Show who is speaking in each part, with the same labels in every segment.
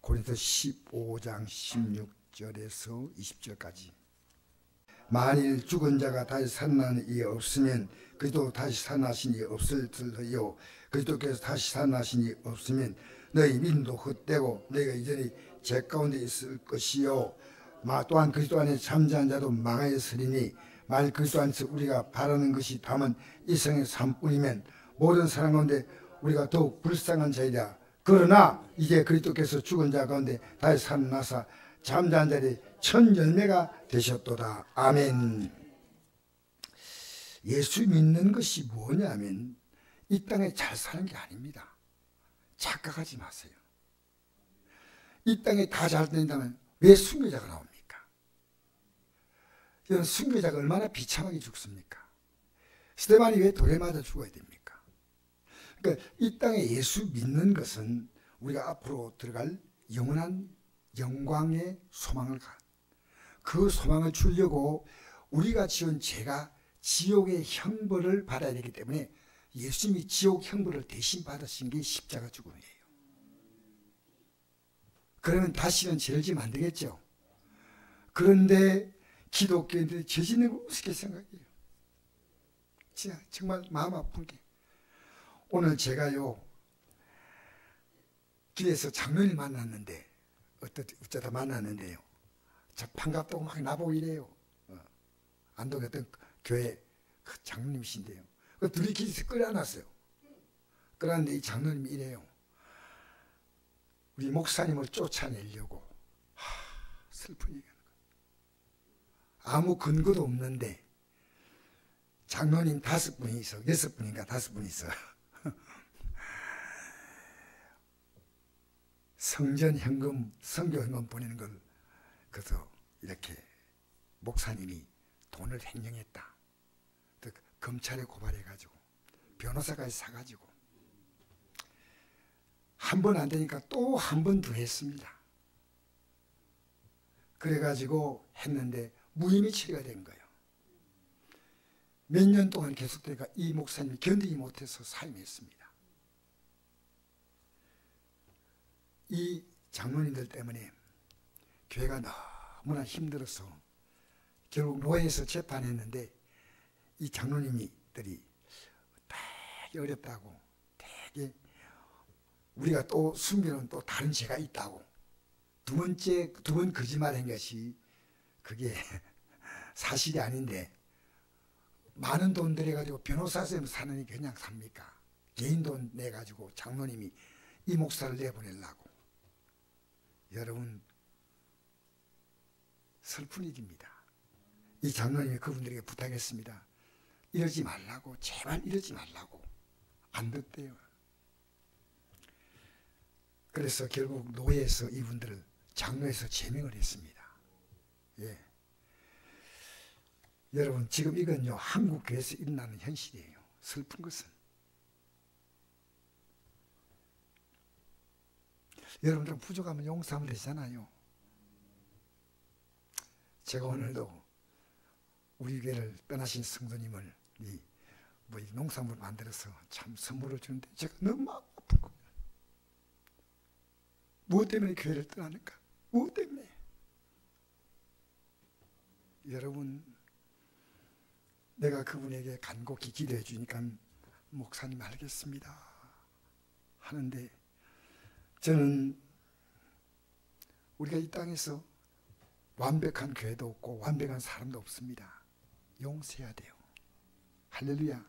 Speaker 1: 고린도 15장 16절에서 20절까지. 만일 죽은 자가 다시 살아나는 이 없으면 그리스도 다시 살아나신 이 없을 터이요 그리스도께서 다시 살아나신 이 없으면 너희 믿음도 헛되고 너희가 이전에 죄 가운데 있을 것이요 또한 그리스도 안에 잠자한 자도 망하였으리니 만일 그리스도 안에서 우리가 바라는 것이 다만 이 세상의 삶뿐이면 모든 사람 가운데 우리가 더욱 불쌍한 자이다. 그러나 이제 그리스도께서 죽은 자 가운데 다시 살아나사 잠자한 자들이 천 열매가 되셨도다. 아멘. 예수 믿는 것이 뭐냐면 이 땅에 잘 사는 게 아닙니다. 착각하지 마세요. 이 땅에 다 잘 된다면 왜 순교자가 나옵니까? 이런 순교자가 얼마나 비참하게 죽습니까? 스데반이 왜 돌에 맞아 죽어야 됩니까? 그러니까 이 땅에 예수 믿는 것은 우리가 앞으로 들어갈 영원한 영광의 소망을 그 소망을 주려고 우리가 지은 죄가 지옥의 형벌을 받아야 되기 때문에 예수님이 지옥 형벌을 대신 받으신 게 십자가 죽음이에요. 그러면 다시는 죄를 지면 안 되겠죠. 그런데 기독교인들이 죄 짓는 거 어떻게 생각해요? 진짜 정말 마음 아픈 게 오늘 제가요 길에서 장로를 만났는데 어쩌다 만났는데요. 저 반갑다고 막 나보고 이래요. 안동에 어떤 교회 장로님이신데요. 둘이 길에서 끌어안았어요. 끌어안는데 이 장로님이 이래요. 우리 목사님을 쫓아내려고 슬픈 얘기하는 거예요. 아무 근거도 없는데 장로님 5분이 있어. 6분인가 5분이 있어. 성전 현금, 선교 현금 보내는 걸 그래서 이렇게 목사님이 돈을 횡령했다. 검찰에 고발해가지고 변호사까지 사가지고 한 번 안 되니까 또 한 번 더 했습니다. 그래가지고 했는데 무혐의 처리가 된 거예요. 몇 년 동안 계속되니까 이 목사님이 견디지 못해서 사임했습니다. 이 장로님들 때문에 교회가 너무나 힘들어서 결국 노예에서 재판했는데 이 장로님들이 되게 어렵다고 되게 우리가 또 숨기는 또 다른 죄가 있다고 두 번 거짓말한 것이 그게 사실이 아닌데 많은 돈 들여가지고 변호사 쌤 사느니 그냥 삽니까? 개인 돈 내가지고 장로님이 이 목사를 내보내려고. 여러분 슬픈 일입니다. 이 장로님이 그분들에게 부탁했습니다. 이러지 말라고 제발 이러지 말라고 안 듣대요. 그래서 결국 노예에서 이분들을 장로에서 제명을 했습니다. 예. 여러분 지금 이건요 한국 교회에서 일어나는 현실이에요. 슬픈 것은 여러분들 부족하면 용서하면 되잖아요. 제가 오늘도 우리 교회를 떠나신 성도님을 이 농산물 만들어서 참 선물을 주는데 제가 너무 아픈 거예요. 무엇 때문에 교회를 떠나는가? 무엇 때문에? 여러분 내가 그분에게 간곡히 기도해 주니까 목사님 알겠습니다 하는데 저는 우리가 이 땅에서 완벽한 교회도 없고 완벽한 사람도 없습니다. 용서해야 돼요. 할렐루야.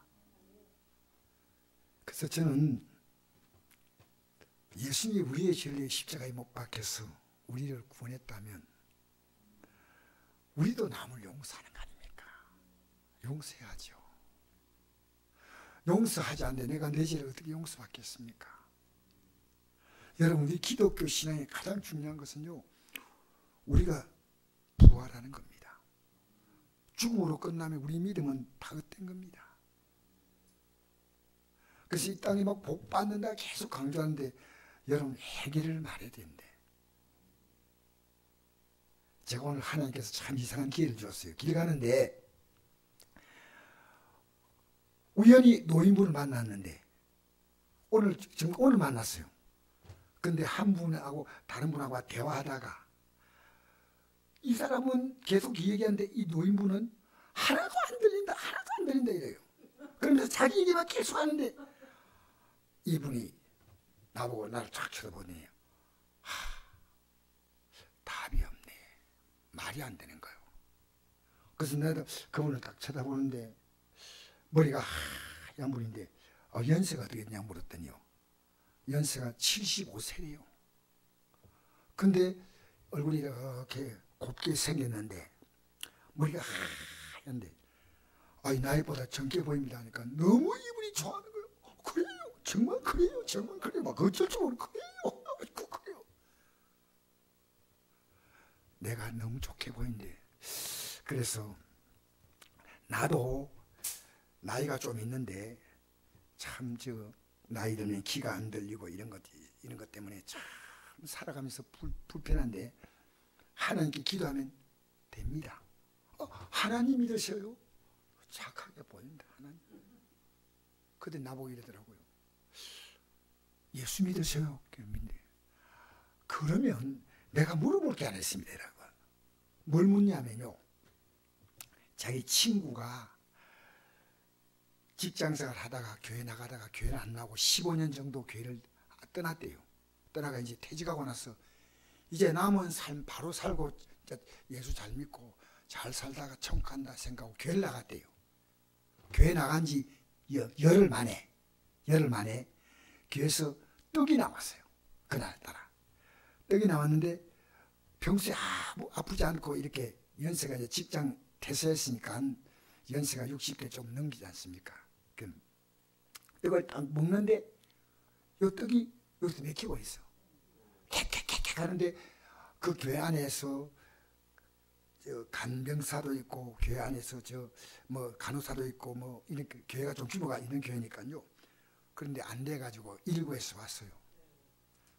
Speaker 1: 그래서 저는 예수님이 우리의 죄를 위해 십자가에 못 박혀서 우리를 구원했다면 우리도 남을 용서하는 거 아닙니까? 용서해야죠. 용서하지 않는데 내가 내 죄를 어떻게 용서받겠습니까? 여러분 우리 기독교 신앙의 가장 중요한 것은요 우리가 부활하는 겁니다. 죽음으로 끝나면 우리 믿음은 다 헛된 겁니다. 그래서 이 땅에 막 복 받는다 계속 강조하는데 여러분 해결을 말해야 되는데 제가 오늘 하나님께서 참 이상한 기회를 주었어요. 길 가는데 우연히 노인분을 만났는데 오늘 만났어요. 근데 한 분하고 다른 분하고 대화하다가 이 사람은 계속 얘기하는데 이 노인분은 하나도 안 들린다, 하나도 안 들린다 이래요. 그러면서 자기 얘기만 계속 하는데 이분이 나보고 나를 쫙 쳐다보니 답이 없네. 말이 안 되는 거예요. 그래서 내가 그분을 딱 쳐다보는데 머리가 하얀 분인데 연세가 어떻게 되냐 물었더니요. 연세가 75세래요. 근데 얼굴이 이렇게 곱게 생겼는데 머리가 하얀데 나이보다 젊게 보입니다 하니까 너무 이분이 좋아하는 거예요. 그래요. 정말 그래요. 정말 그래요. 막 어쩔 줄 모르고 그래요. 그래요. 내가 너무 좋게 보인대. 그래서 나도 나이가 좀 있는데 참 나이 들면 기가 안 들리고 이런 것 때문에 참 살아가면서 불편한데 하나님께 기도하면 됩니다. 하나님 믿으셔요? 착하게 보인다. 하나님. 그때 나보고 이러더라고요. 예수 믿으셔요? 그러면 내가 물어볼 게 하나 있습니다. 여러분. 뭘 묻냐면요. 자기 친구가 직장생활 하다가 교회 나가다가 교회를 안 나오고 15년 정도 교회를 떠났대요. 떠나가 이제 퇴직하고 나서 이제 남은 삶 바로 살고 예수 잘 믿고 잘 살다가 천국 간다 생각하고 교회를 나갔대요. 교회 나간 지 열흘 만에 교회에서 떡이 나왔어요. 그날따라 떡이 나왔는데 평소에 아프지 않고 이렇게 연세가 이제 직장 퇴사했으니까 연세가 60대 좀 넘기지 않습니까? 이걸 딱 먹는데 이 떡이 여기서 맥히고 있어. 캑캑캑 하는데 그 교회 안에서 간병사도 있고 교회 안에서 간호사도 있고 이렇게 교회가 좀 규모가 있는 교회니까요. 그런데 안 돼가지고 119에서 왔어요.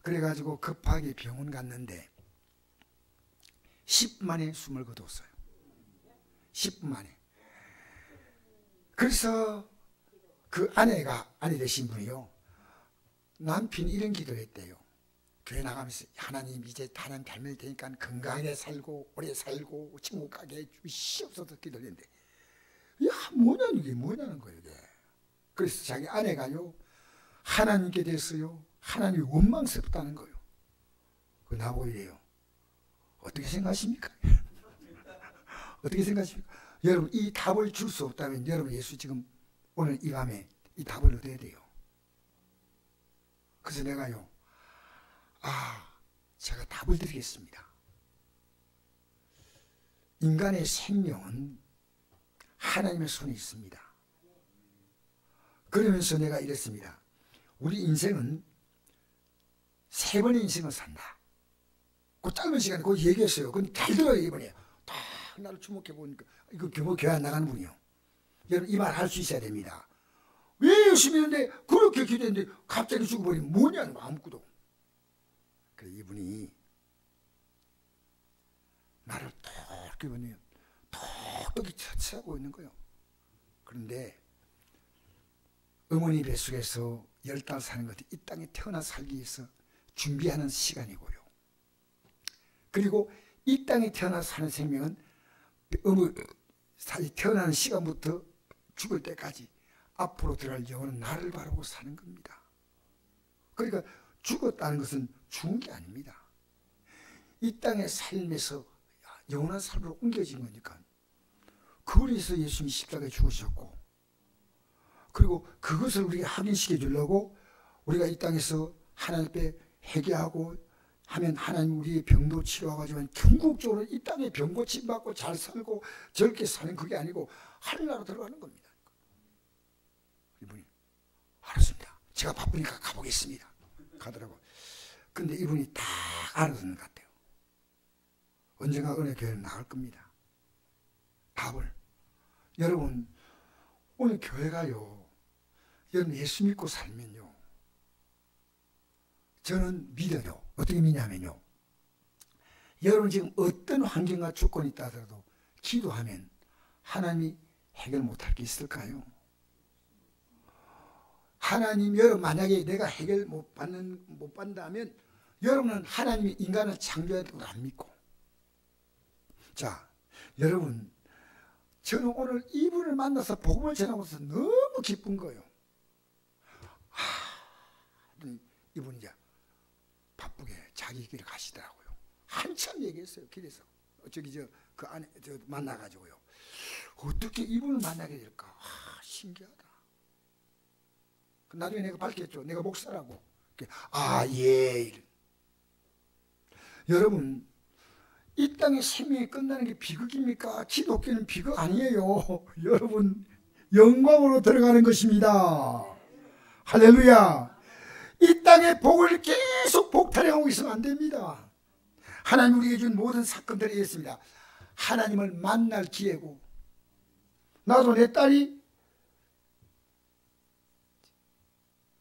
Speaker 1: 그래가지고 급하게 병원 갔는데 10분 만에 숨을 거뒀어요. 10분 만에. 그래서 그 아내 되신 분이요. 남편이 이런 기도를 했대요. 교회 나가면서 하나님 이제 하나님 닮을 테니까 건강하게 살고 오래 살고 천국 가게 해주시옵소서 기도를 했는데 이게 뭐냐는 거예요. 이게. 그래서 자기 아내가요. 하나님께 대해서요. 하나님이 원망스럽다는 거예요. 그 나보고 이래요. 어떻게 생각하십니까? 어떻게 생각하십니까? 여러분 이 답을 줄 수 없다면 여러분 예수 지금 오늘 이 밤에 이 답을 얻어야 돼요. 그래서 내가요. 제가 답을 드리겠습니다. 인간의 생명은 하나님의 손에 있습니다. 그러면서 내가 이랬습니다. 우리 인생은 3번의 인생을 산다. 그 짧은 시간에 그거 얘기했어요. 그건 잘 들어요. 이번에 딱 나를 주목해 보니까 이거 교회 안 나가는 분이요. 여러분 이 말 할 수 있어야 됩니다. 왜 열심히 했는데 그렇게 기도했는데 갑자기 죽어버리면 뭐냐는 거 아무것도. 그래 이분이 나를 톡 보니 톡톡이 터치하고 있는 거예요. 그런데 어머니 뱃속에서 10달 사는 것이 이 땅에 태어나 살기 위해서 준비하는 시간이고요. 그리고 이 땅에 태어나 사는 생명은 태어나는 시간부터 죽을 때까지 앞으로 들어갈 영혼은 나를 바라보고 사는 겁니다. 그러니까 죽었다는 것은 죽은 게 아닙니다. 이 땅의 삶에서 영원한 삶으로 옮겨진 거니까. 그걸 위해서 예수님이 십자가에 죽으셨고 그리고 그것을 우리가 확인시켜 주려고 우리가 이 땅에서 하나님 앞에 회개하고 하면 하나님 우리의 병도 치료하지만 궁극적으로 이 땅에 병 고침받고 잘 살고 저렇게 사는 그게 아니고 하늘나라로 들어가는 겁니다. 이분이 알았습니다. 제가 바쁘니까 가보겠습니다. 가더라고. 근데 이분이 다 알아듣는 것 같아요. 언젠가 은혜교회는 나갈 겁니다. 답을. 여러분 오늘 교회가요. 여러분 예수 믿고 살면요. 저는 믿어요. 어떻게 믿냐면요. 여러분 지금 어떤 환경과 조건이 있다 하더라도 기도하면 하나님이 해결 못할 게 있을까요? 하나님 여러분 만약에 내가 해결 못 받는다면 여러분은 하나님이 인간을 창조했다고 안 믿고. 자, 여러분, 저는 오늘 이분을 만나서 복음을 전하고서 너무 기쁜 거예요. 이분이 이제 바쁘게 자기 길을 가시더라고요. 한참 얘기했어요. 길에서 그 안에 만나가지고요. 어떻게 이분을 만나게 될까? 신기하다. 나중에 내가 밝혔죠. 내가 목사라고. 예. 여러분, 이 땅의 생명이 끝나는 게 비극입니까? 기독교는 비극 아니에요. 여러분, 영광으로 들어가는 것입니다. 할렐루야. 이 땅의 복을 계속 복탈해오고 있으면 안 됩니다. 하나님 우리에게 준 모든 사건들이 있습니다. 하나님을 만날 기회고, 나도 내 딸이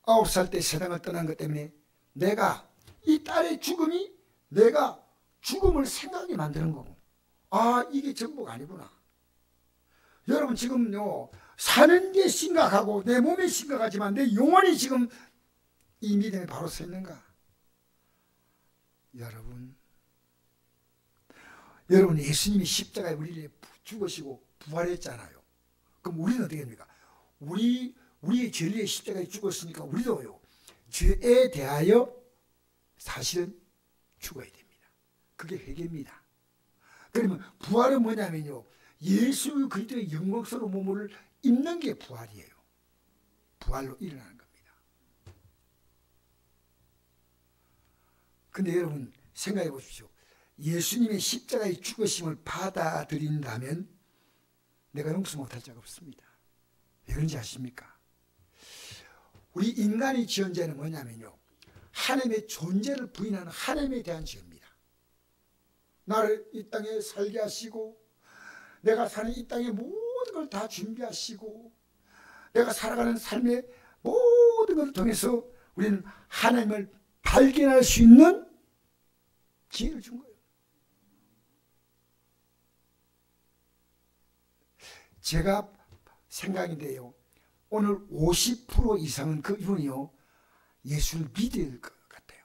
Speaker 1: 9살 때 세상을 떠난 것 때문에 내가 이 딸의 죽음이 내가 죽음을 생각하게 만드는 거고, 이게 전부가 아니구나. 여러분, 지금요, 사는 게 심각하고 내 몸이 심각하지만 내 영혼이 지금 이 믿음에 바로 서 있는가? 여러분 예수님이 십자가에 우리를 죽으시고 부활했잖아요. 그럼 우리는 어떻게 됩니까? 우리의 죄의 십자가에 죽었으니까 우리도요, 죄에 대하여 사실은 죽어야 됩니다. 그게 회개입니다. 그러면 부활은 뭐냐면요, 예수 그리스도의 영광스러운 몸을 입는 게 부활이에요. 부활로 일어나는 겁니다. 근데 여러분 생각해 보십시오. 예수님의 십자가의 죽으심을 받아들인다면 내가 용서 못할 자가 없습니다. 왜 그런지 아십니까? 우리 인간이 지은 죄는 뭐냐면요, 하나님의 존재를 부인하는 하나님에 대한 죄입니다. 나를 이 땅에 살게 하시고 내가 사는 이 땅의 모든 걸 다 준비하시고 내가 살아가는 삶의 모든 것을 통해서 우리는 하나님을 발견할 수 있는 기회를 준 거예요. 제가 생각인데요, 오늘 50% 이상은 그분이요, 예수를 믿어야 될 것 같아요.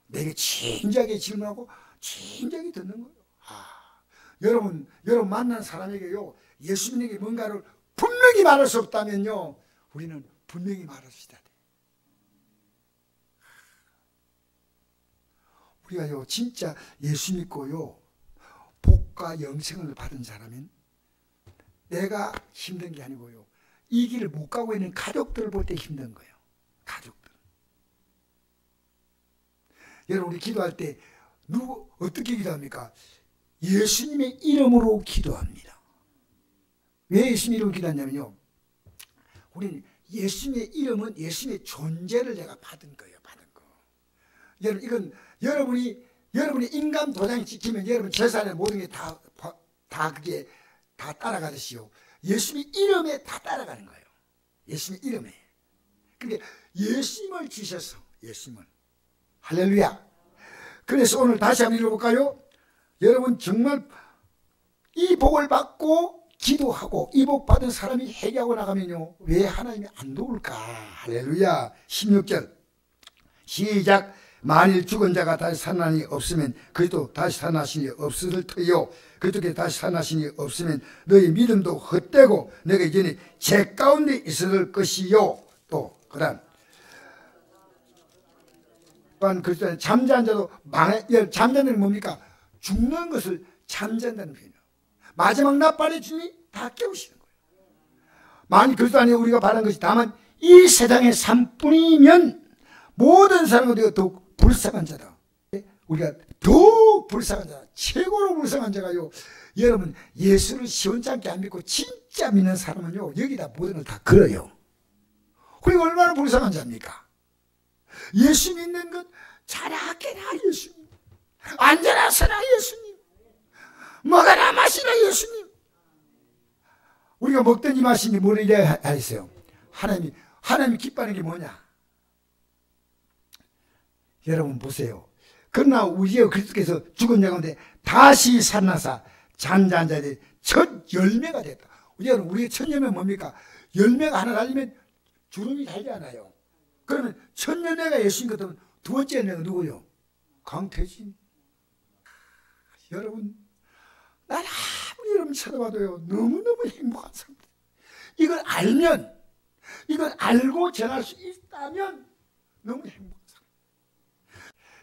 Speaker 1: 내게 진지하게 질문하고 진지하게 듣는 거예요. 여러분 만난 사람에게요, 예수님에게 뭔가를 분명히 말할 수 없다면요, 우리는 분명히 말합시다. 우리가요, 진짜 예수 믿고요, 복과 영생을 받은 사람은 내가 힘든 게 아니고요, 이 길을 못 가고 있는 가족들을 볼 때 힘든 거예요. 가족들. 여러분, 우리 기도할 때 어떻게 기도합니까? 예수님의 이름으로 기도합니다. 왜 예수님 이름으로 기도하냐면요, 우리는 예수님의 이름은 예수님의 존재를 내가 받은 거예요. 받은 거. 여러분, 이건 여러분이 인감 도장이 찍히면 여러분 재산의 모든 게 그게 다 따라가듯이요, 예수님의 이름에 다 따라가는 거예요. 예수님의 이름에. 그러니까 예수님을 주셔서, 예수님을. 할렐루야. 그래서 오늘 다시 한번 읽어볼까요? 여러분, 정말 이 복을 받고 기도하고 이 복 받은 사람이 회개하고 나가면요, 왜 하나님이 안 도울까? 할렐루야. 16절 시작. 만일 죽은 자가 다시 살아나니 없으면 그리스도 다시 살아나시니 없을 터요. 그리스도께 다시 살아나시니 없으면 너희 믿음도 헛되고 너희가 이전에 죄 가운데 있을 것이요. 또 그다음 또한 그리스도는 잠자는 자도 잠자는 건 뭡니까? 죽는 것을 잠잔다는 표현이에요. 마지막 낮발에 주님이 다 깨우시는 거예요. 만일 그리스도 안에 우리가 바란 것이 다만 이 세상의 삶뿐이면 모든 사람은 우리가 더욱 불쌍한 자다. 우리가 더욱 불쌍한 자다. 최고로 불쌍한 자가요, 여러분, 예수를 시원찮게 안 믿고 진짜 믿는 사람은요, 여기다 모든 걸 다 걸어요. 그리고 얼마나 불쌍한 자입니까? 예수 믿는 것 자라게나 예수님, 앉아라서나 예수님, 먹어라 마시라 예수님. 우리가 먹든지 마시니 뭘 이래야 했어요? 하나님이 기뻐하는 게 뭐냐? 여러분 보세요. 그러나 우리의 그리스도께서 죽은 자 가운데 다시 살아나사 잠자는 자들이 첫 열매가 됐다. 여러분, 우리의 첫 열매가 뭡니까? 열매가 하나 달리면 주름이 달지 않아요. 그러면 첫 열매가 예수님 같으면 두 번째 열매가 누구요? 강태진. 여러분, 난 아무리 여러분 쳐다봐도요, 너무너무 행복한 사람들. 이걸 알면, 이걸 알고 전할 수 있다면 너무 행복한 사람.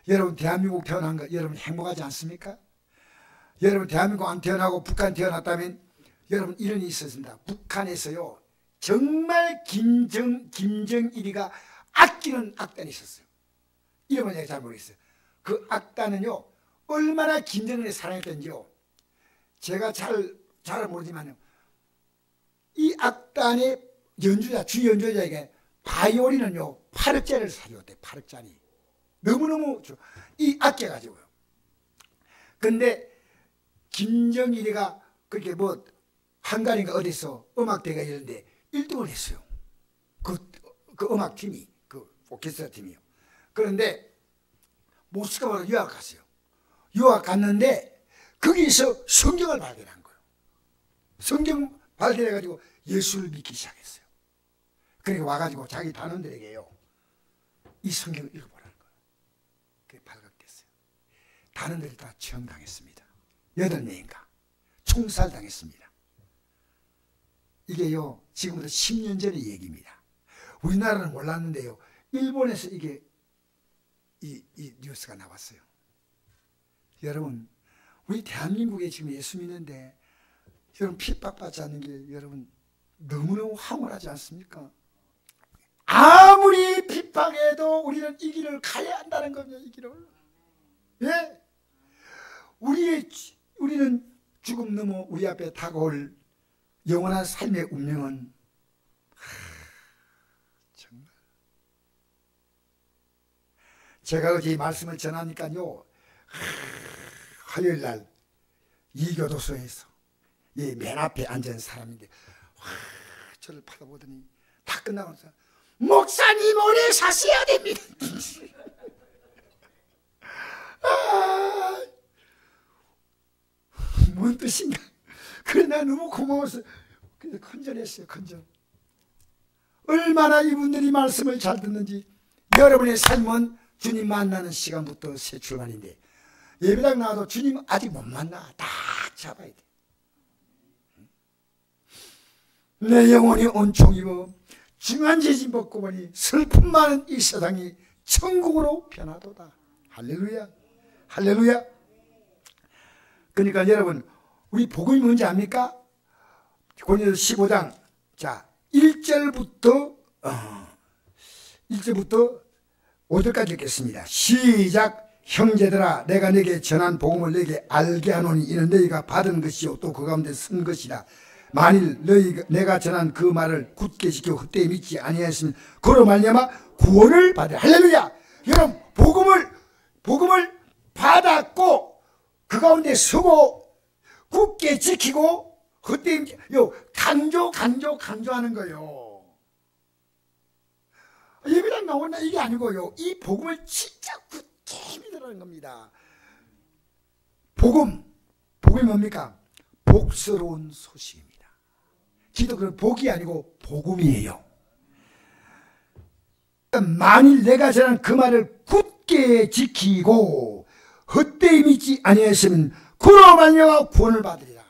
Speaker 1: 여러분, 대한민국 태어난 거 여러분 행복하지 않습니까? 여러분, 대한민국 안 태어나고 북한 태어났다면 여러분 이런 일이 있었습니다. 북한에서요, 정말 김정일이가 아끼는 악단이 있었어요. 이름은 제가 잘 모르겠어요. 그 악단은요, 얼마나 김정일을 사랑했던지요, 제가 잘 모르지만요, 이 악단의 연주자, 주 연주자에게 바이올린은요 8억짜리를 사줬대. 8억짜리. 너무너무 이 아껴가지고요. 근데 김정일이가 그렇게 뭐 한간인가 어디서 음악대가 이런데 1등을 했어요. 그 음악팀이, 그 오케스트라 팀이요. 그런데 모스크바로 유학 갔어요. 유학 갔는데 거기서 성경을 발견한 거예요. 성경 발견해가지고 예수를 믿기 시작했어요. 그러니까 와가지고 자기 단원들에게요, 이 성경을 읽어보라는 거예요. 그게 발각됐어요. 단원들이 다 처형당했습니다. 8명인가 총살당했습니다. 이게요, 지금부터 10년 전의 얘기입니다. 우리나라는 몰랐는데요, 일본에서 이게 이 뉴스가 나왔어요. 여러분, 우리 대한민국에 지금 예수 믿는데 여러분 핍박받지 않는 게 여러분 너무너무 황홀하지 않습니까? 아무리 핍박해도 우리는 이 길을 가야 한다는 겁니다. 이 길을. 예? 우리는 죽음 넘어 우리 앞에 다가올 영원한 삶의 운명은 정말, 제가 어제 이 말씀을 전하니까요, 화요일날 이교도소에서 이 맨 앞에 앉은 사람인데 저를 받아보더니 다 끝나면서 목사님 오래 사셔야 됩니다. 뭔 뜻인가? 그래, 나 너무 고마워서 그래서 큰절했어요. 큰절. 얼마나 이분들이 말씀을 잘 듣는지. 여러분의 삶은 주님 만나는 시간부터 새 출발인데, 예배당 나와도 주님 아직 못 만나. 딱 잡아야 돼. 내 영혼이 온총 입어 중한지진 벗고 보니 슬픔 많은 이 세상이 천국으로 변하도다. 할렐루야. 할렐루야. 그러니까 여러분, 우리 복음이 뭔지 압니까? 고린도서 15장 자 1절부터 5절까지 읽겠습니다. 시작. 형제들아, 내가 내게 전한 복음을 내게 알게 하노니 이는 너희가 받은 것이요 또 그 가운데 쓴 것이라. 만일 내가 전한 그 말을 굳게 지켜 헛되이 믿지 아니하였으면 그로 말미암아 구원을 받으라. 할렐루야. 여러분, 복음을 받았고 그 가운데 서고 굳게 지키고 헛되이 강조하는 거예요. 예배당 나오나 이게 아니고요, 이 복음을 진짜 굳게 믿으라는 겁니다. 복음이 뭡니까? 복스러운 소식입니다. 기독교는 복이 아니고 복음이에요. 만일 내가 전한 그 말을 굳게 지키고 헛되이 믿지 아니하였으면 그로 말미암아 구원을 받으리라.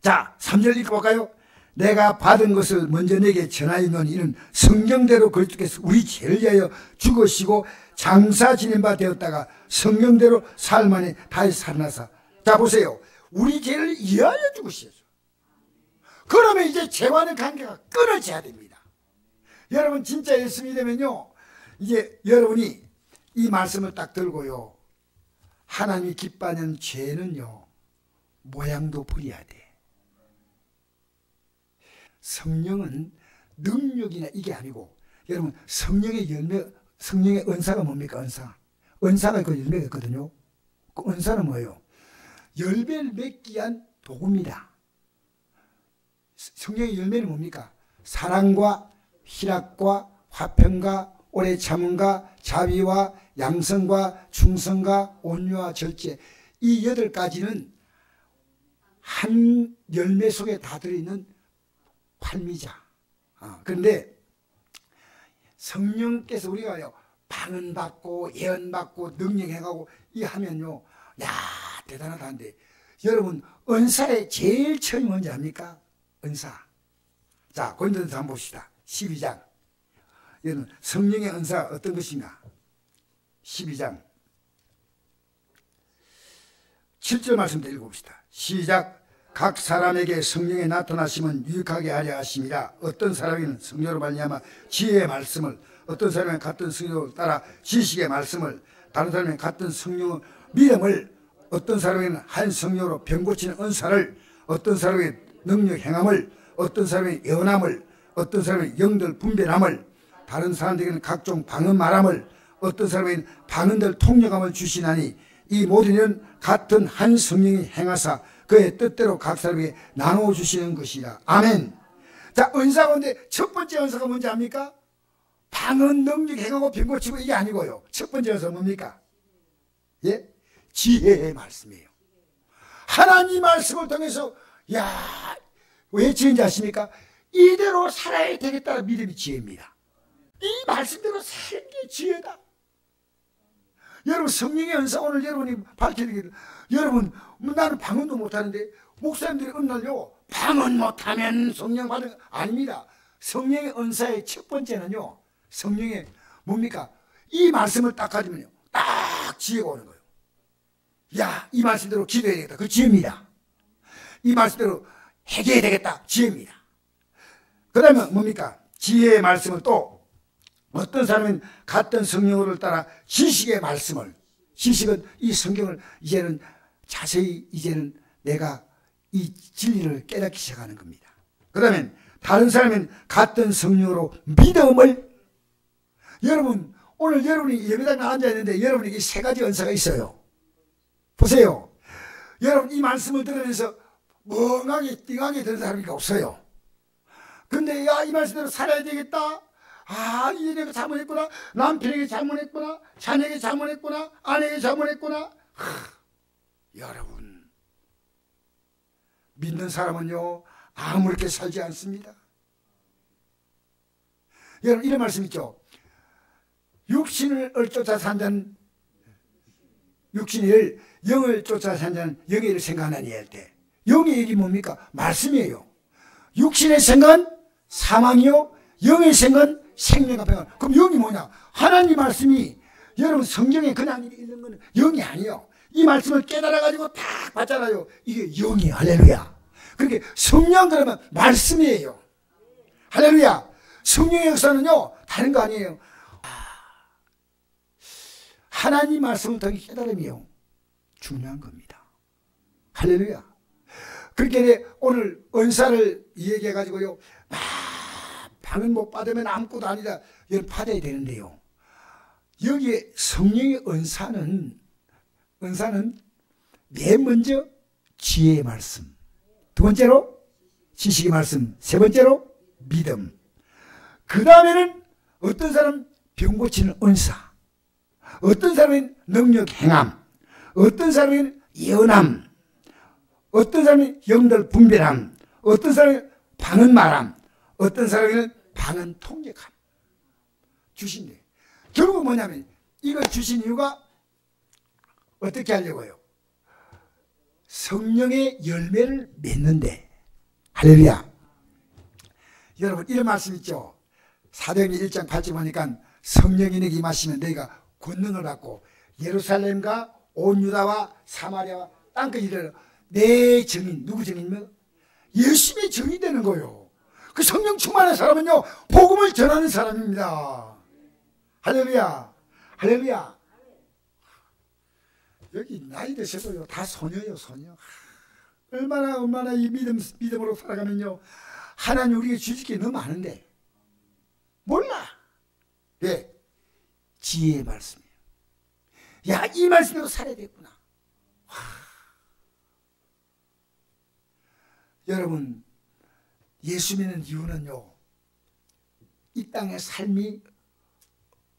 Speaker 1: 자, 3절 읽어볼까요? 내가 받은 것을 먼저 내게 전하였노니 이는 성경대로 그리스도께서 우리 죄를 위하여 죽으시고 장사 지낸 바 되었다가 성경대로 사흘 만에 다시 살아나사. 자, 보세요. 우리 죄를 위하여 죽으셨어요. 그러면 이제 죄와는 관계가 끊어져야 됩니다. 여러분, 진짜 예수 믿으면요, 이제 여러분이 이 말씀을 딱 들고요, 하나님이 기뻐하는 죄는요 모양도 버려야 돼. 성령은 능력이나 이게 아니고, 여러분, 성령의 열매, 성령의 은사가 뭡니까? 은사가 그 열매가 있거든요. 그 은사는 뭐예요? 열매를 맺기 위한 도구입니다. 성령의 열매는 뭡니까? 사랑과 희락과 화평과 오래 참음과 자비와 양성과 충성과 온유와 절제, 이 8가지는 한 열매 속에 다 들어있는 팔미자. 그런데 성령께서 우리가 방언받고 예언받고 능력행하고 이 하면요, 야 대단하다는데, 여러분 은사의 제일 처음이 뭔지 압니까? 은사. 자, 고린도전서 한번 봅시다. 12장. 여러분 성령의 은사가 어떤 것인가? 12장 7절 말씀도 읽어봅시다. 시작. 각 사람에게 성령의 나타나심은 유익하게 하려 하심이라. 어떤 사람에게는 성령으로 말미암아 지혜의 말씀을, 어떤 사람은 같은 성령을 따라 지식의 말씀을, 다른 사람은 같은 성령의 믿음을, 어떤 사람에게는 한 성령으로 병 고치는 은사를, 어떤 사람에게 능력 행함을, 어떤 사람에게 예언함을, 어떤 사람에게 영들 분별함을, 다른 사람들에게는 각종 방언 말함을, 어떤 사람에게는 방언들 통역함을 주시나니 이 모든 일은 같은 한 성령이 행하사 그의 뜻대로 각 사람에게 나누어 주시는 것이라. 아멘. 자, 은사 가운데 첫 번째 은사가 뭔지 압니까? 방언 능력 행하고 병 고치고 이게 아니고요. 첫 번째 은사가 뭡니까? 예? 지혜의 말씀이에요. 하나님 말씀을 통해서, 야, 왜 지혜인지 아십니까? 이대로 살아야 되겠다는 믿음이 지혜입니다. 이 말씀대로 사는 게 지혜다. 여러분 성령의 은사 오늘 여러분이 밝혀드리기를, 여러분 나는 방언도 못하는데 목사님들이 어느 날요, 방언 못하면 성령 받은 거 아닙니다. 성령의 은사의 첫 번째는요, 성령의 뭡니까? 이 말씀을 딱 가지면요, 딱 지혜가 오는 거예요. 야, 이 말씀대로 기도해야 되겠다. 그 지혜입니다. 이 말씀대로 회개해야 되겠다. 지혜입니다. 그 다음에 뭡니까? 지혜의 말씀을 또 어떤 사람은 같은 성령을 따라 지식의 말씀을, 지식은 이 성경을 이제는 자세히 이제는 내가 이 진리를 깨닫기 시작하는 겁니다. 그 다음에 다른 사람은 같은 성령으로 믿음을, 여러분 오늘 여러분이 예배당에 앉아있는데 여러분에게 세 가지 은사가 있어요. 보세요. 여러분 이 말씀을 들으면서 멍하게 띵하게 되는 사람이 없어요. 근데 야, 이 말씀대로 살아야 되겠다. 아, 이제 내가 잘못했구나. 남편에게 잘못했구나. 자녀에게 잘못했구나. 아내에게 잘못했구나. 여러분 믿는 사람은요 아무렇게 살지 않습니다. 여러분 이런 말씀 있죠. 육신을 쫓아 산 자는 육신의 일, 영을 쫓아 산 자는 영의 일을 생각하나니 할 때, 영의 일이 뭡니까? 말씀이에요. 육신의 생각은 사망이요, 영의 생각은 생명과 평안. 그럼 영이 뭐냐? 하나님 말씀이, 여러분 성경에 그냥 읽는 건 영이 아니에요. 이 말씀을 깨달아가지고 딱 받잖아요. 이게 영이에요. 할렐루야. 그렇게 성령 그러면 말씀이에요. 할렐루야. 성령의 역사는요 다른 거 아니에요. 하나님 말씀을 통해 깨달음이요 중요한 겁니다. 할렐루야. 그렇게 오늘 은사를 얘기해가지고요, 방언 못 받으면 아무것도 아니다, 이걸 받아야 되는데요, 여기에 성령의 은사는 맨 먼저 지혜의 말씀, 두 번째로 지식의 말씀, 세 번째로 믿음, 그 다음에는 어떤 사람은 병 고치는 은사, 어떤 사람은 능력 행함, 어떤 사람은 예언함, 어떤 사람은 영들 분별함, 어떤 사람은 방언 말함, 어떤 사람은 방언 통역함 주신대. 결국 뭐냐면 이걸 주신 이유가 어떻게 하려고요? 성령의 열매를 맺는데. 할렐루야. 여러분 이런 말씀 있죠. 사도행전 1장 8절 보니까 성령이 내게 임하시면 너희가 권능을 받고 예루살렘과 온 유다와 사마리아와 땅끝 이르러 내 증인, 누구 증인이면 예수님의 증인이 되는 거예요. 그 성령 충만한 사람은요 복음을 전하는 사람입니다. 할렐루야. 할렐루야. 여기 나이 드셔도요 다 소녀예요, 소녀. 얼마나 이 믿음으로 살아가면요 하나님 우리에게 주실 게 너무 많은데 몰라. 왜? 지혜의 말씀이에요. 야, 이 말씀대로 살아야 되겠구나. 여러분 예수 믿는 이유는요, 이 땅의 삶이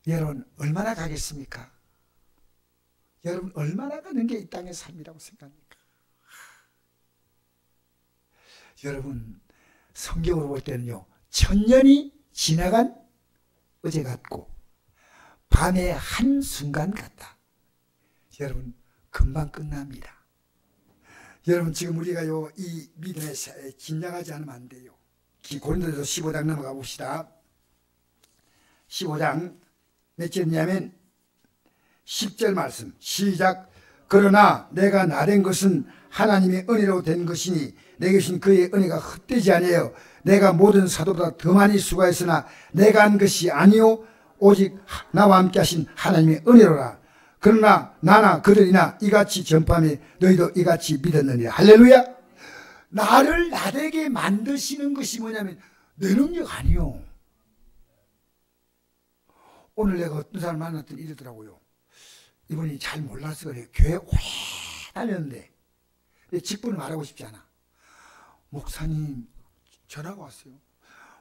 Speaker 1: 여러분 얼마나 가겠습니까? 여러분 얼마나 가는 게 이 땅의 삶이라고 생각합니까? 여러분 성경으로 볼 때는요 1000년이 지나간 어제 같고 밤의 한순간 같다. 여러분 금방 끝납니다. 여러분 지금 우리가요 이 믿음의 새에 긴장하지 않으면 안 돼요. 고린도전서 15장 넘어가 봅시다. 15장 몇 절이냐면 10절 말씀 시작. 그러나 내가 나된 것은 하나님의 은혜로 된 것이니 내게 주신 그의 은혜가 헛되지 아니하여 내가 모든 사도보다 더 많이 수고했으나 내가 한 것이 아니요 오직 나와 함께 하신 하나님의 은혜로라. 그러나 나나 그들이나 이같이 전파하며 너희도 이같이 믿었느니라. 할렐루야. 나를 나되게 만드시는 것이 뭐냐면 내 능력 아니요. 오늘 내가 어떤 사람 만났더니 이러더라고요. 이분이 잘 몰라서 그래요. 교회 오래 다녔는데 내 직분을 말하고 싶지 않아. 목사님 전화가 왔어요.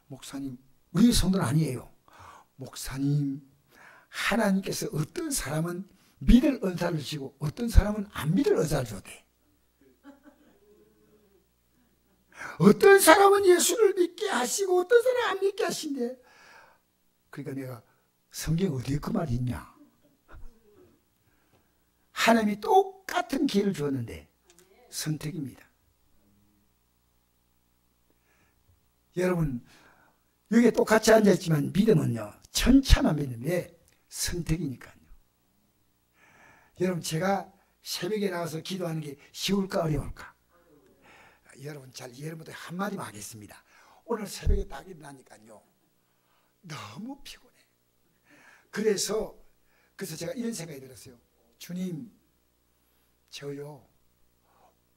Speaker 1: 목사님 우리 성도는 아니에요. 목사님 하나님께서 어떤 사람은 믿을 은사를 주시고 어떤 사람은 안 믿을 은사를 줬대. 어떤 사람은 예수를 믿게 하시고 어떤 사람은 안 믿게 하신대. 그러니까 내가 성경 어디에 그 말이 있냐. 하나님이 똑같은 기회를 주었는데 선택입니다. 여러분 여기에 똑같이 앉아있지만 믿음은요 천차만 믿는데 선택이니까요. 여러분 제가 새벽에 나와서 기도하는 게 쉬울까 어려울까? 여러분 잘 이해를 못해 한마디만 하겠습니다. 오늘 새벽에 딱 일어나니까요 너무 피곤해. 그래서 제가 이런 생각이 들었어요. 주님 저요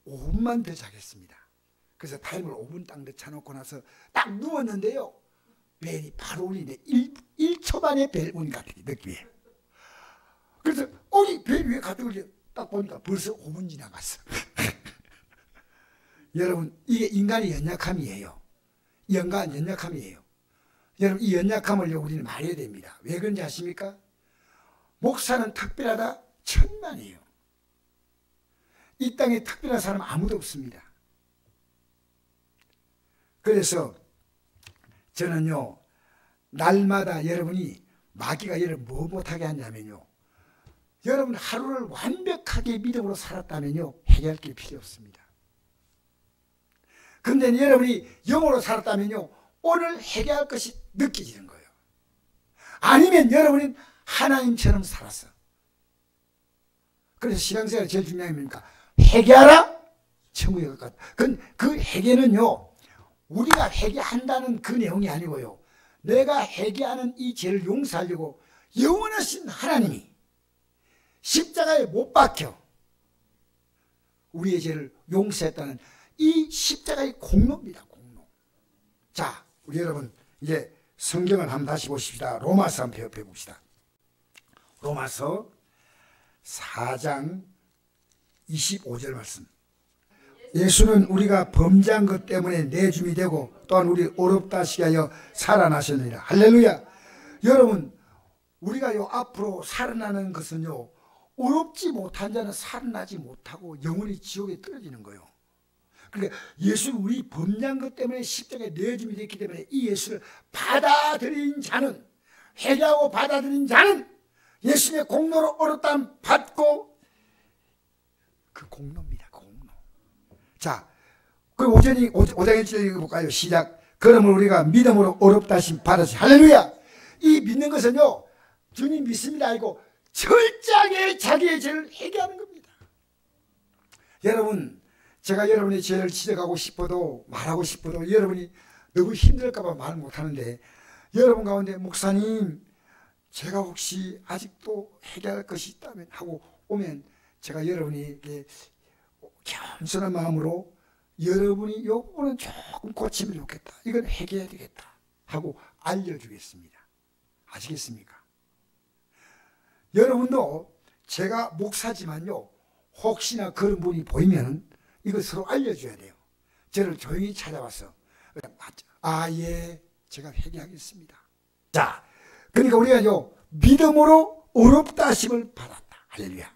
Speaker 1: 5분만 더 자겠습니다. 그래서 타임을 5분 딱 넣어놓고 나서 딱 누웠는데요 벨이 바로 울리는데 1초 만에 벨 울린 것 같아요. 느낌이. 그래서 벨 위에 가득 울려 딱 보니까 벌써 5분 지나갔어. 여러분 이게 인간의 연약함이에요. 연약함이에요. 여러분 이 연약함을 우리는 말해야 됩니다. 왜 그런지 아십니까? 목사는 특별하다 천만이에요. 이 땅에 특별한 사람 아무도 없습니다. 그래서 저는요 날마다 여러분이 마귀가 여러분 뭐 못하게 하냐면요 여러분 하루를 완벽하게 믿음으로 살았다면요 해결할 게 필요 없습니다. 근데 여러분이 영으로 살았다면요 오늘 해결할 것이 느껴지는 거예요. 아니면 여러분은 하나님처럼 살았어. 그래서 신앙생활이 제일 중요한 게 뭡니까? 회개하라 천국에 가깝다. 그 회개는요 우리가 회개한다는 그 내용이 아니고요 내가 회개하는 이 죄를 용서하려고 영원하신 하나님이 십자가에 못 박혀 우리의 죄를 용서했다는 이 십자가의 공로입니다. 공로. 자 우리 여러분 이제 성경을 한번 다시 보십시다. 로마서 한번 배워봅시다. 로마서 4장 25절 말씀. 예수는 우리가 범죄한 것 때문에 내줌이 되고 또한 우리 어렵다 하시게 하여 살아나셨느니라. 할렐루야. 여러분 우리가 앞으로 살아나는 것은요 어렵지 못한 자는 살아나지 못하고 영원히 지옥에 떨어지는 거예요. 그러니까 예수는 우리 범죄한 것 때문에 십자가에 내줌이 됐기 때문에 이 예수를 받아들인 자는 회개하고 받아들인 자는 예수님의 공로로 어렵다함 받고 그 공로입니다. 공로. 자, 그 5장 1절 읽어볼까요? 시작. 그러므로 우리가 믿음으로 어렵다 하심 받으시. 할렐루야. 이 믿는 것은요 주님 믿습니다 알고 철저하게 자기의 죄를 회개하는 겁니다. 여러분 제가 여러분의 죄를 지적하고 싶어도 말하고 싶어도 여러분이 너무 힘들까 봐 말 못하는데 여러분 가운데 목사님 제가 혹시 아직도 해결할 것이 있다면 하고 오면 제가 여러분에게 겸손한 마음으로 여러분이 이 부분은 조금 고치면 좋겠다. 이건 해결해야 되겠다 하고 알려주겠습니다. 아시겠습니까? 여러분도 제가 목사지만요 혹시나 그런 분이 보이면 이거 서로 알려줘야 돼요. 저를 조용히 찾아와서 예 제가 회개하겠습니다. 자 그러니까 우리가요 믿음으로 어렵다 하심을 받았다. 할렐루야.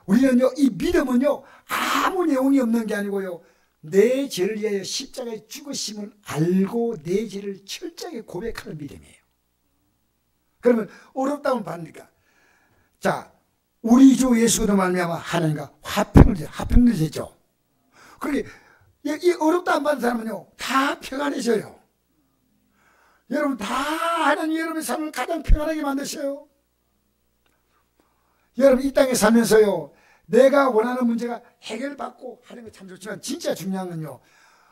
Speaker 1: 우리는요 이 믿음은요 아무 내용이 없는 게 아니고요 내 죄를 위하여 십자가에 죽으심을 알고 내 죄를 철저하게 고백하는 믿음이에요. 그러면 어렵다면 받으니까. 자, 우리 주 예수로 말미암아 하나님과 화평을 되죠. 그러게 이 어렵다 안 받은 사람은요 다 평안해져요. 여러분 다 하나님 여러분의 삶을 가장 평안하게 만드셔요. 여러분 이 땅에 살면서요 내가 원하는 문제가 해결받고 하는 거 참 좋지만 진짜 중요한 건요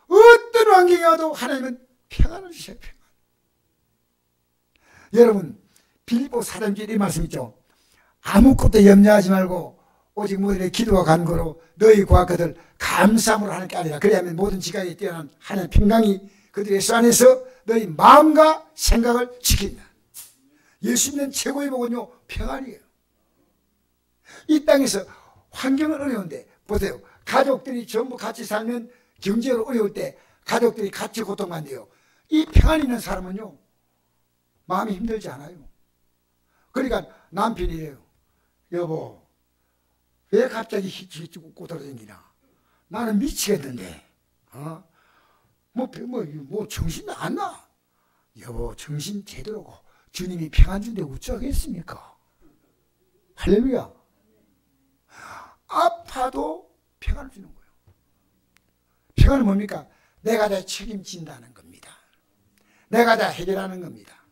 Speaker 1: 어떤 환경이 와도 하나님은 평안을 주셔요. 평안. 여러분 빌립보 4장에 이 말씀 있죠. 아무것도 염려하지 말고 오직 모든 기도와 간구로 너희 구할 감사함으로 하나님께 아뢰라. 그래야만 모든 지각에 뛰어난 하나님의 평강이 그들의 수 안에서 너희 마음과 생각을 지킨다. 예수 믿는 최고의 복은요 평안이에요. 이 땅에서 환경은 어려운데 보세요. 가족들이 전부 같이 살면 경제로 어려울 때 가족들이 같이 고통받는데요. 이 평안 있는 사람은요 마음이 힘들지 않아요. 그러니까 남편이 이래요. 여보 왜 갑자기 hit고 돌아다니나? 나는 미치겠는데 뭐 정신 안 나? 여보 정신 제대로고 주님이 평안 준데 어쩌겠습니까? 할렐루야. 아파도 평안을 주는 거예요. 평안은 뭡니까? 내가 다 책임진다는 겁니다. 내가 다 해결하는 겁니다.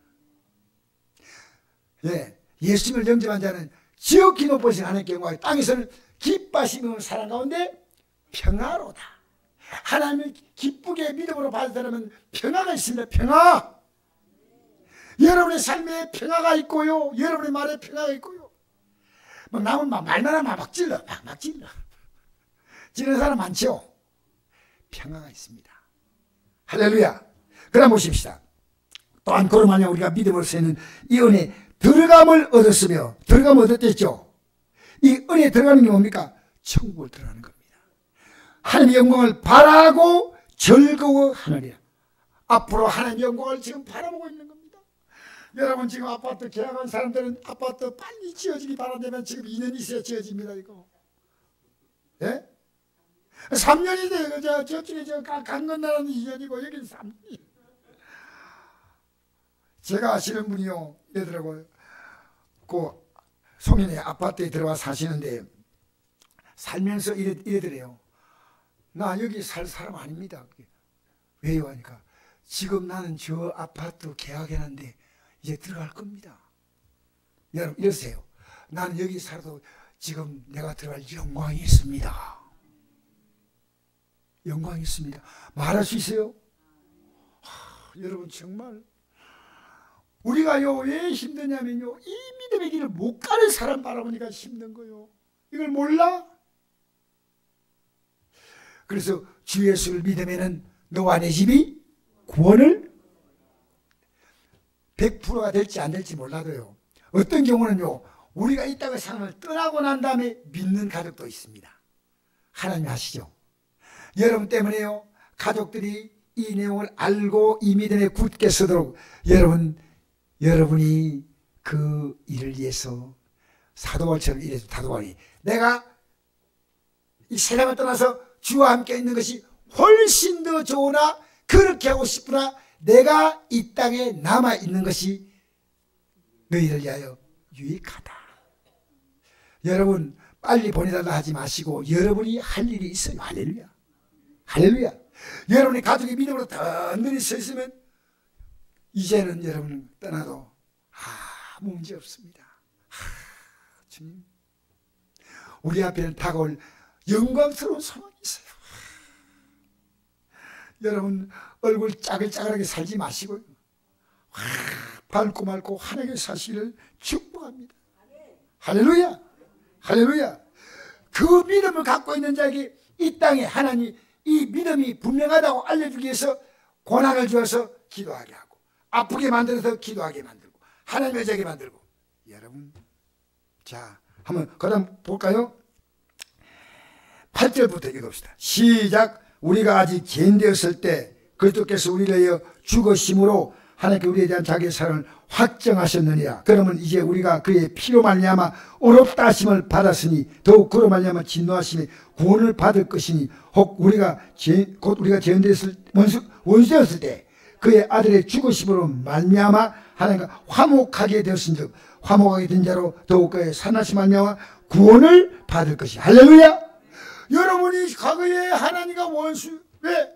Speaker 1: 예, 예수님을 영접한 자는 지극히 높으신 하나님께 영광이 땅에서는 기뻐하시는 사람 가운데 평화로다. 하나님을 기쁘게 믿음으로 받은 사람은 평화가 있습니다. 평화. 여러분의 삶에 평화가 있고요. 여러분의 말에 평화가 있고요. 뭐 남은 말만 하면 막 질러. 막 질러. 지는 사람 많죠. 평화가 있습니다. 할렐루야. 그럼 보십시다. 또한 그로 만약 우리가 믿음으로 쓰는 이 은혜 들어감을 얻었으며 들어감을 얻었겠죠. 이 은혜에 들어가는 게 뭡니까? 천국을 들어가는 겁니다. 하나님의 영광을 바라고 즐거워하느니라. 앞으로 하나님의 영광을 지금 바라보고 있는 겁니다. 여러분 지금 아파트 계약한 사람들은 아파트 빨리 지어지기 바란다면 지금 2년 있어야 지어집니다. 이거. 예? 3년이 돼요. 저쪽에 간 건너라는 2년이고 여기는 3년이. 제가 아시는 분이요. 이러더라고요. 그 송년회 아파트에 들어와 사시는데 살면서 이러더래요. 나 여기 살 사람 아닙니다. 왜요? 하니까 지금 나는 저 아파트 계약해놨는데 이제 들어갈 겁니다. 여러분 이러세요. 나는 여기 살아도 지금 내가 들어갈 영광이 있습니다. 영광이 있습니다. 말할 수 있어요? 여러분 정말 우리가요 왜 힘드냐면요 이 믿음의 길을 못 가는 사람 바라보니까 힘든 거요. 이걸 몰라? 그래서 주 예수를 믿으면은 너와 내 집이 구원을 100%가 될지 안 될지 몰라도요. 어떤 경우는요 우리가 이 땅의 삶을 떠나고 난 다음에 믿는 가족도 있습니다. 하나님 아시죠? 여러분 때문에요 가족들이 이 내용을 알고 이 믿음에 굳게 서도록 여러분이 그 일을 위해서 사도바울처럼 이래서 사도바울이 내가 이 세상을 떠나서 주와 함께 있는 것이 훨씬 더 좋으나 그렇게 하고 싶으나 내가 이 땅에 남아있는 것이 너희를 위하여 유익하다. 여러분 빨리 보내달라 하지 마시고 여러분이 할 일이 있어요. 할렐루야. 할렐루야. 여러분이 가족의 믿음으로 든든히 서 있으면 이제는 여러분 떠나도 아무 문제 없습니다. 주님 우리 앞에는 다가올 영광스러운 소망이 있어요. 여러분 얼굴 짜글짜글하게 살지 마시고요. 밝고 맑고 환하게 사시기를 축복합니다. 할렐루야. 할렐루야. 그 믿음을 갖고 있는 자에게 이 땅에 하나님 이 믿음이 분명하다고 알려주기 위해서 고난을 주어서 기도하게 하고 아프게 만들어서 기도하게 만들고 하나님의 자에게 만들고 여러분 자 한번 그다음 볼까요? 8절부터 읽읍시다. 시작. 우리가 아직 죄인되었을 때 그리스도께서 우리를 위하여 죽으심으로 하나님께 우리에 대한 자기의 사랑을 확정하셨느니라. 그러면 이제 우리가 그의 피로 말미암아 의롭다 하심을 받았으니 더욱 그로 말미암아 진노하심에 구원을 받을 것이니 혹 곧 우리가 죄인되었을 원수되었을 때 그의 아들의 죽으심으로 말미암아 하나님과 화목하게 되었은즉 화목하게 된 자로 더욱 그의 살아나심 말미암아 구원을 받을 것이. 할렐루야. 여러분이 과거에 하나님과 원수, 왜?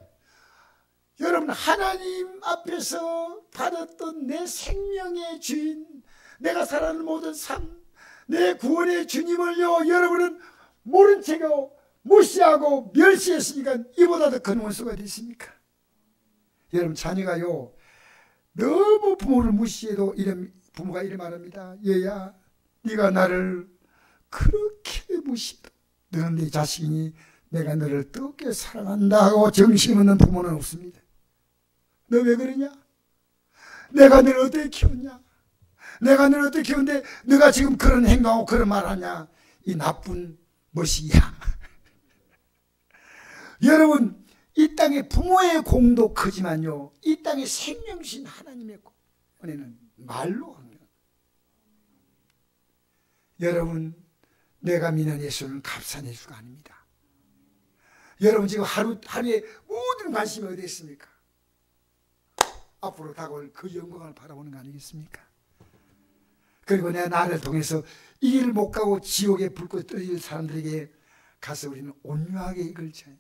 Speaker 1: 여러분 하나님 앞에서 받았던 내 생명의 주인, 내가 살아가는 모든 삶, 내 구원의 주님을요 여러분은 모른 채고 무시하고 멸시했으니까 이보다 더 큰 원수가 됐습니까? 여러분 자녀가요 너무 부모를 무시해도 부모가 이래 말합니다. 얘야 네가 나를 그렇게 무시해도 너는 네 자식이니 내가 너를 어떻게 사랑한다고 정신 없는 부모는 없습니다. 너 왜 그러냐? 내가 너를 어떻게 키웠냐? 내가 너를 어떻게 키웠는데 너가 지금 그런 행동하고 그런 말하냐? 이 나쁜 멋이야. 여러분 이 땅에 부모의 공도 크지만요 이 땅에 생명신 하나님의 은혜는 말로 합니다. 여러분 내가 믿는 예수는 값싼 예수가 아닙니다. 여러분 지금 하루에 모든 관심이 어디 있습니까? 앞으로 다가올 그 영광을 바라보는 거 아니겠습니까? 그리고 내가 나를 통해서 이 길을 못 가고 지옥에 불꽃 떨어질 사람들에게 가서 우리는 온유하게 이걸 전해.